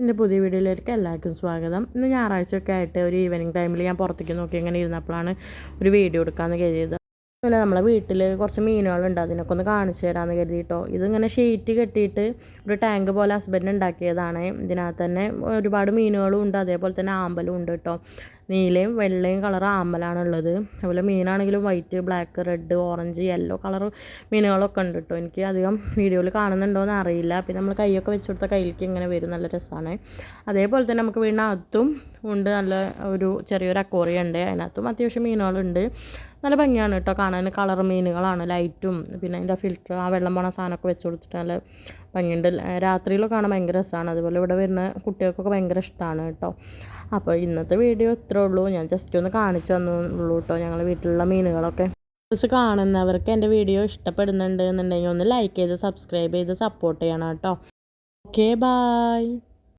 എൻ്റെ പുതിയ വീഡിയോയിലേക്ക് എല്ലാവർക്കും സ്വാഗതം. ഇന്ന് ഞായറാഴ്ചയൊക്കെ ആയിട്ട് ഒരു ഈവനിങ് ടൈമിൽ ഞാൻ പുറത്തേക്ക് നോക്കി ഇങ്ങനെ ഇരുന്നപ്പോഴാണ് ഒരു വീഡിയോ എടുക്കാമെന്ന് കരുതിയത്. അതുപോലെ നമ്മളെ വീട്ടിൽ കുറച്ച് മീനുകളുണ്ട്, അതിനൊക്കെ ഒന്ന് കാണിച്ചു തരാമെന്ന് കരുതിയിട്ടോ. ഇതിങ്ങനെ ഷീറ്റ് കെട്ടിയിട്ട് ഒരു ടാങ്ക് പോലെ ഹസ്ബൻഡ് ഉണ്ടാക്കിയതാണ്. ഇതിനകത്ത് തന്നെ ഒരുപാട് മീനുകളും ഉണ്ട്, അതേപോലെ തന്നെ ആമ്പലും ഉണ്ട് കേട്ടോ. നീലയും വെള്ളയും കളർ ആമ്പലാണുള്ളത്. അതുപോലെ മീനാണെങ്കിലും white, black, red, orange, yellow colour മീനുകളൊക്കെ ഉണ്ട് കേട്ടോ. എനിക്ക് അധികം വീഡിയോയിൽ കാണുന്നുണ്ടോയെന്ന് അറിയില്ല. പിന്നെ നമ്മൾ കൈയൊക്കെ വെച്ച് കൊടുത്ത കയ്യിലേക്ക് ഇങ്ങനെ വരും, നല്ല രസമാണ്. അതേപോലെ തന്നെ നമുക്ക് വീടിനകത്തും ഉണ്ട് നല്ല ഒരു ചെറിയൊരു അക്വേറിയം ഉണ്ട്, അതിനകത്തും അത്യാവശ്യം മീനുകളുണ്ട്. നല്ല ഭംഗിയാണ് കേട്ടോ കാണാൻ, കളർ മീനുകളാണ്. ലൈറ്റും പിന്നെ അതിൻ്റെ ഫിൽറ്റർ, ആ വെള്ളം പോണ സാധനമൊക്കെ വെച്ച് കൊടുത്തിട്ട് നല്ല ഭംഗിയുണ്ട്. രാത്രിയിലൊക്കെ കാണാൻ ഭയങ്കര രസമാണ്. അതുപോലെ ഇവിടെ വരുന്ന കുട്ടികൾക്കൊക്കെ ഭയങ്കര ഇഷ്ടമാണ് കേട്ടോ. അപ്പോൾ ഇന്നത്തെ വീഡിയോ ഇത്രേ ഉള്ളൂ. ഞാൻ ജസ്റ്റ് ഒന്ന് കാണിച്ചു തന്നുള്ളൂ കേട്ടോ ഞങ്ങളുടെ വീട്ടിലുള്ള മീനുകളൊക്കെ. കുറച്ച് കാണുന്നവർക്ക് എൻ്റെ വീഡിയോ ഇഷ്ടപ്പെടുന്നുണ്ട് എന്നുണ്ടെങ്കിൽ ഒന്ന് ലൈക്ക് ചെയ്ത് സബ്സ്ക്രൈബ് ചെയ്ത് സപ്പോർട്ട് ചെയ്യണം കേട്ടോ. Okay, bye.